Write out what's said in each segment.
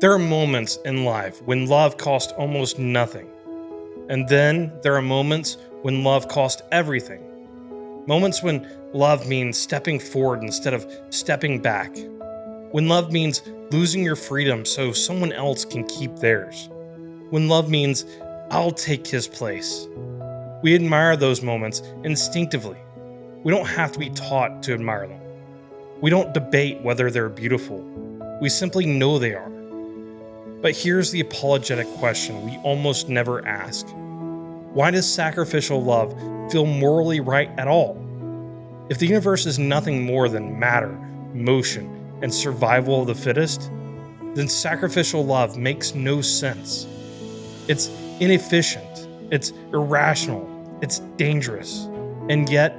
There are moments in life when love costs almost nothing. And then there are moments when love costs everything. Moments when love means stepping forward instead of stepping back. When love means losing your freedom so someone else can keep theirs. When love means I'll take his place. We admire those moments instinctively. We don't have to be taught to admire them. We don't debate whether they're beautiful. We simply know they are. But here's the apologetic question we almost never ask. Why does sacrificial love feel morally right at all? If the universe is nothing more than matter, motion, and survival of the fittest, then sacrificial love makes no sense. It's inefficient, it's irrational, it's dangerous. And yet,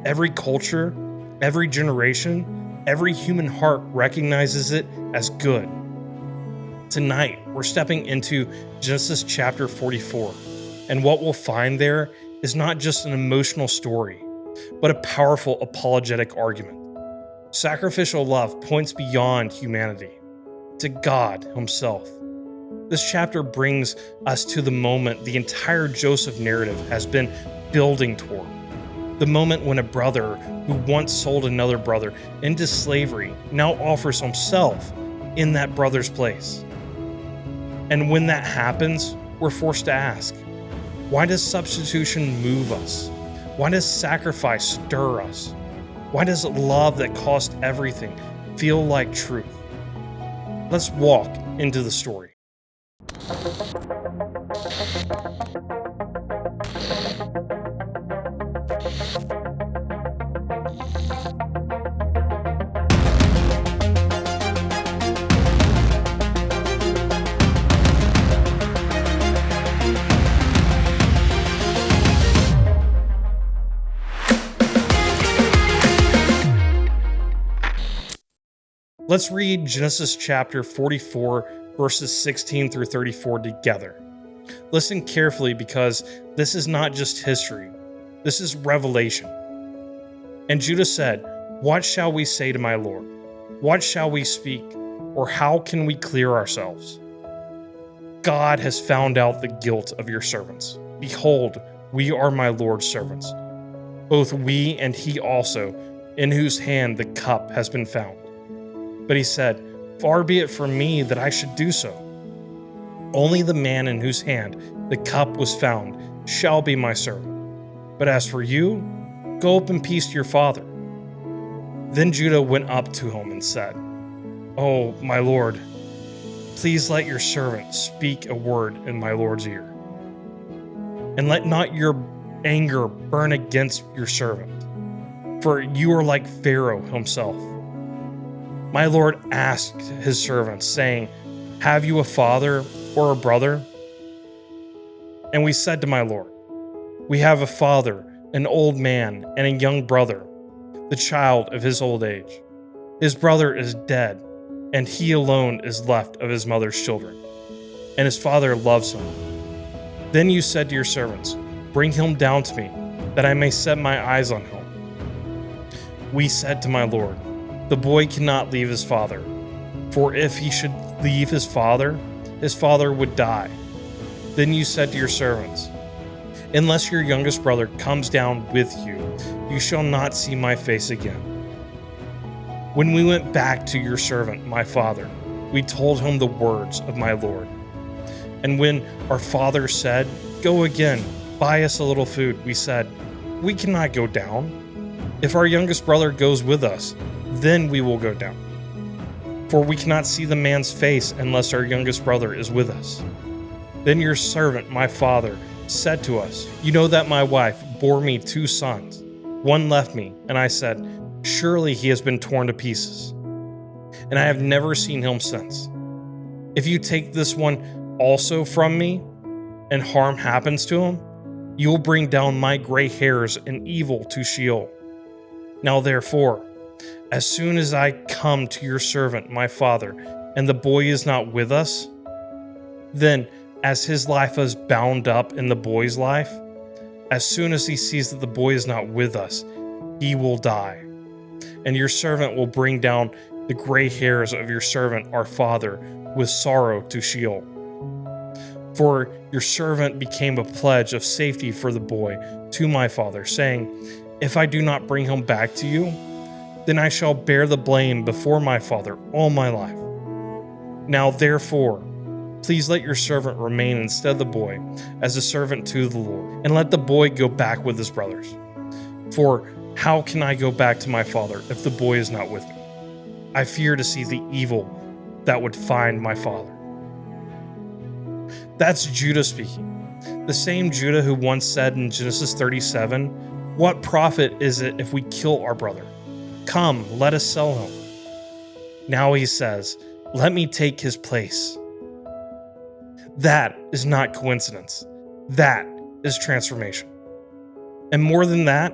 every culture, every generation, every human heart recognizes it as good. Tonight, we're stepping into Genesis chapter 44, and what we'll find there is not just an emotional story, but a powerful apologetic argument. Sacrificial love points beyond humanity, to God Himself. This chapter brings us to the moment the entire Joseph narrative has been building toward. The moment when a brother who once sold another brother into slavery now offers himself in that brother's place. And when that happens, we're forced to ask, why does substitution move us? Why does sacrifice stir us? Why does love that cost everything feel like truth? Let's walk into the story. Let's read Genesis chapter 44, verses 16 through 34 together. Listen carefully because this is not just history. This is revelation. And Judah said, "What shall we say to my Lord? What shall we speak? Or how can we clear ourselves? God has found out the guilt of your servants. Behold, we are my Lord's servants, both we and he also, in whose hand the cup has been found." But he said, "Far be it from me that I should do so. Only the man in whose hand the cup was found shall be my servant. But as for you, go up in peace to your father." Then Judah went up to him and said, "Oh, my lord, please let your servant speak a word in my lord's ear. And let not your anger burn against your servant, for you are like Pharaoh himself. My lord asked his servants, saying, 'Have you a father or a brother?' And we said to my lord, 'We have a father, an old man, and a young brother, the child of his old age. His brother is dead, and he alone is left of his mother's children, and his father loves him.' Then you said to your servants, 'Bring him down to me, that I may set my eyes on him.' We said to my lord, 'The boy cannot leave his father, for if he should leave his father would die.' Then you said to your servants, 'Unless your youngest brother comes down with you, you shall not see my face again.' When we went back to your servant, my father, we told him the words of my lord. And when our father said, 'Go again, buy us a little food,' we said, 'We cannot go down. If our youngest brother goes with us, then we will go down. For we cannot see the man's face unless our youngest brother is with us.' Then your servant, my father, said to us, 'You know that my wife bore me 2 sons. One left me, and I said, surely he has been torn to pieces. And I have never seen him since. If you take this one also from me, and harm happens to him, you will bring down my gray hairs and evil to Sheol. Now therefore, as soon as I come to your servant, my father, and the boy is not with us, then as his life is bound up in the boy's life, as soon as he sees that the boy is not with us, he will die. And your servant will bring down the gray hairs of your servant our father with sorrow to Sheol. For your servant became a pledge of safety for the boy to my father, saying, if I do not bring him back to you, then I shall bear the blame before my father all my life. Now therefore, please let your servant remain instead of the boy as a servant to the Lord, and let the boy go back with his brothers. For how can I go back to my father if the boy is not with me? I fear to see the evil that would find my father. That's Judah speaking. The same Judah who once said in Genesis 37, what profit is it if we kill our brother? Come, let us sell him. Now he says, let me take his place. That is not coincidence. That is transformation. And more than that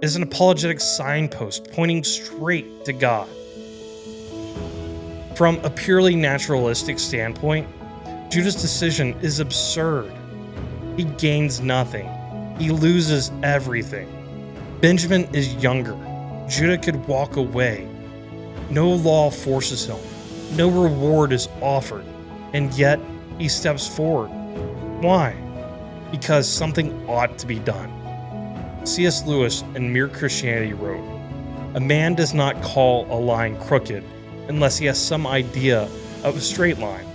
is an apologetic signpost pointing straight to God. From a purely naturalistic standpoint, Judah's decision is absurd. He gains nothing. He loses everything. Benjamin is younger. Judah could walk away. No law forces him. No reward is offered. And yet, he steps forward. Why? Because something ought to be done. C.S. Lewis in Mere Christianity wrote, a man does not call a line crooked unless he has some idea of a straight line.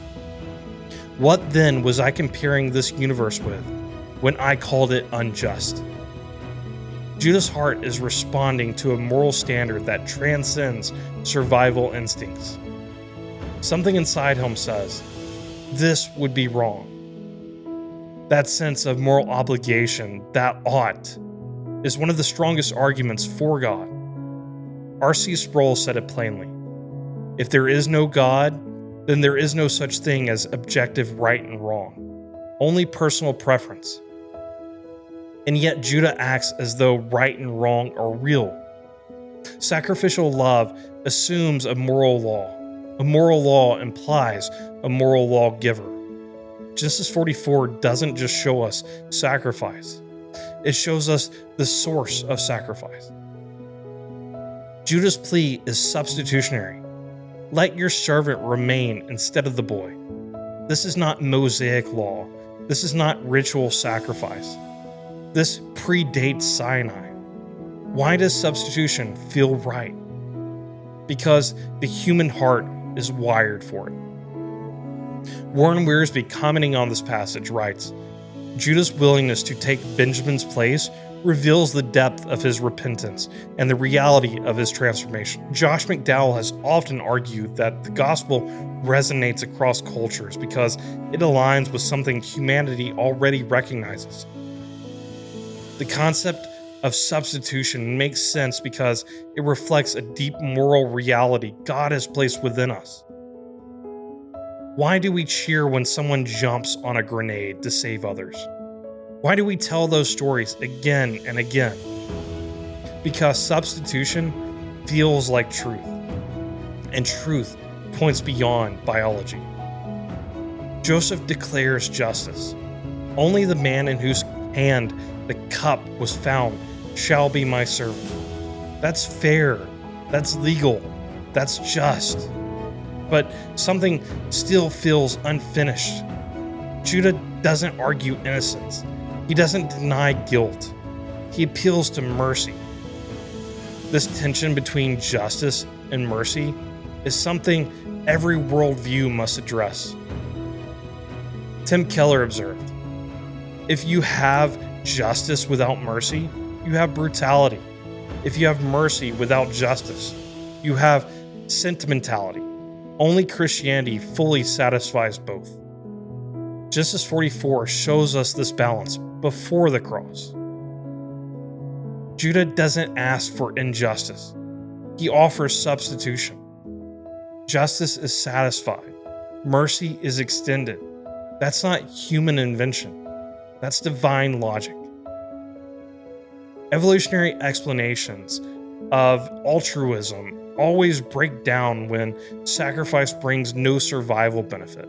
What then was I comparing this universe with when I called it unjust? Judah's heart is responding to a moral standard that transcends survival instincts. Something inside him says, this would be wrong. That sense of moral obligation, that ought, is one of the strongest arguments for God. R.C. Sproul said it plainly. If there is no God, then there is no such thing as objective right and wrong, only personal preference. And yet Judah acts as though right and wrong are real. Sacrificial love assumes a moral law. A moral law implies a moral lawgiver. Genesis 44 doesn't just show us sacrifice. It shows us the source of sacrifice. Judah's plea is substitutionary. Let your servant remain instead of the boy. This is not Mosaic law. This is not ritual sacrifice. This predates Sinai. Why does substitution feel right? Because the human heart is wired for it. Warren Wiersbe, commenting on this passage, writes, Judah's willingness to take Benjamin's place reveals the depth of his repentance and the reality of his transformation. Josh McDowell has often argued that the gospel resonates across cultures because it aligns with something humanity already recognizes. The concept of substitution makes sense because it reflects a deep moral reality God has placed within us. Why do we cheer when someone jumps on a grenade to save others? Why do we tell those stories again and again? Because substitution feels like truth, and truth points beyond biology. Joseph declares justice. Only the man in whose hand the cup was found shall be my servant. That's fair. That's legal. That's just. But something still feels unfinished. Judah doesn't argue innocence. He doesn't deny guilt. He appeals to mercy. This tension between justice and mercy is something every worldview must address. Tim Keller observed, if you have justice without mercy, you have brutality. If you have mercy without justice, you have sentimentality. Only Christianity fully satisfies both. Genesis 44 shows us this balance before the cross. Judah doesn't ask for injustice. He offers substitution. Justice is satisfied. Mercy is extended. That's not human invention. That's divine logic. Evolutionary explanations of altruism always break down when sacrifice brings no survival benefit.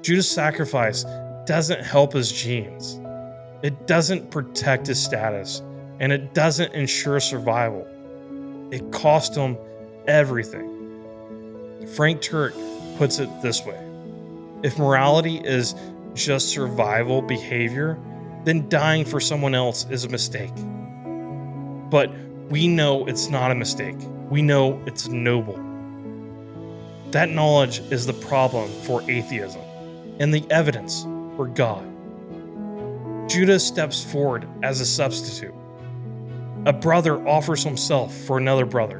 Judah's sacrifice doesn't help his genes. It doesn't protect his status, and it doesn't ensure survival. It cost him everything. Frank Turk puts it this way: if morality is just survival behavior, then dying for someone else is a mistake. But we know it's not a mistake. We know it's noble. That knowledge is the problem for atheism and the evidence for God. Judah steps forward as a substitute. A brother offers himself for another brother,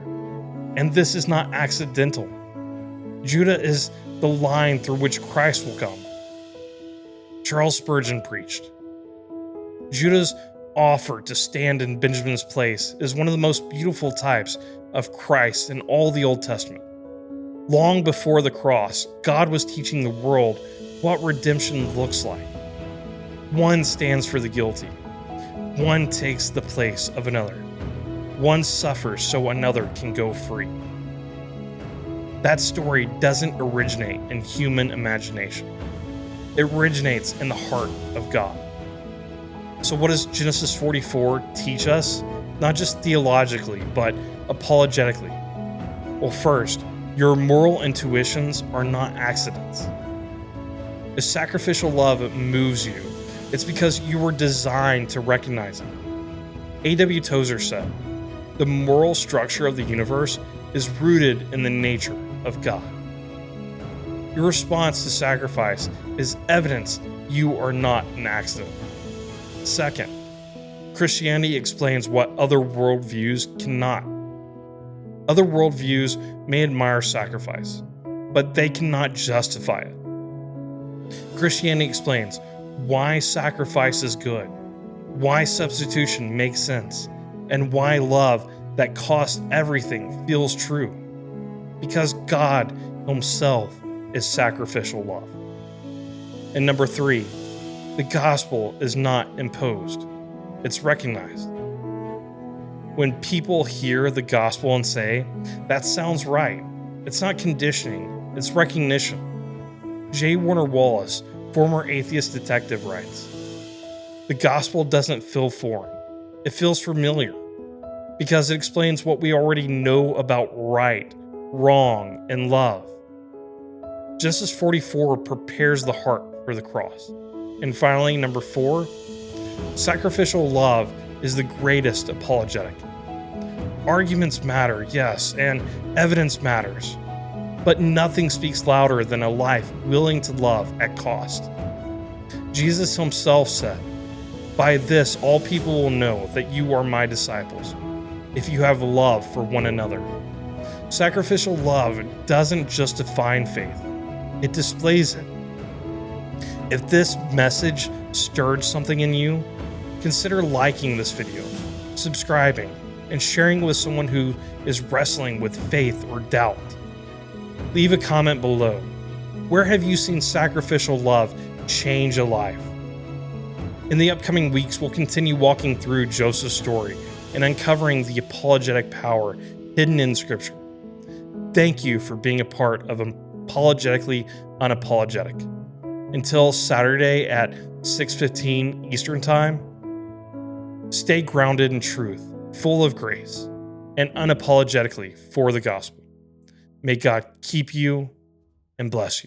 and this is not accidental. Judah is the line through which Christ will come. Charles Spurgeon preached, Judah's offer to stand in Benjamin's place is one of the most beautiful types of Christ in all the Old Testament. Long before the cross, God was teaching the world what redemption looks like. One stands for the guilty. One takes the place of another. One suffers so another can go free. That story doesn't originate in human imagination. It originates in the heart of God. So what does Genesis 44 teach us? Not just theologically, but apologetically. Well, first, your moral intuitions are not accidents. If sacrificial love moves you, it's because you were designed to recognize it. A.W. Tozer said, the moral structure of the universe is rooted in the nature of God. Your response to sacrifice is evidence you are not an accident. Second, Christianity explains what other worldviews cannot. Other worldviews may admire sacrifice, but they cannot justify it. Christianity explains why sacrifice is good, why substitution makes sense, and why love that costs everything feels true. Because God Himself is sacrificial love. And number 3, the gospel is not imposed, it's recognized. When people hear the gospel and say, that sounds right, it's not conditioning, it's recognition. J. Warner Wallace, former atheist detective, writes, the gospel doesn't feel foreign, it feels familiar, because it explains what we already know about right, wrong, and love. Genesis 44 prepares the heart for the cross. And finally, number 4, sacrificial love is the greatest apologetic. Arguments matter, yes, and evidence matters. But nothing speaks louder than a life willing to love at cost. Jesus Himself said, by this all people will know that you are my disciples, if you have love for one another. Sacrificial love doesn't just define faith, it displays it. If this message stirred something in you, consider liking this video, subscribing, and sharing with someone who is wrestling with faith or doubt. Leave a comment below. Where have you seen sacrificial love change a life? In the upcoming weeks, we'll continue walking through Joseph's story and uncovering the apologetic power hidden in Scripture. Thank you for being a part of Apologetically Unapologetic. Until Saturday at 6:15 Eastern Time, stay grounded in truth, full of grace, and unapologetically for the gospel. May God keep you and bless you.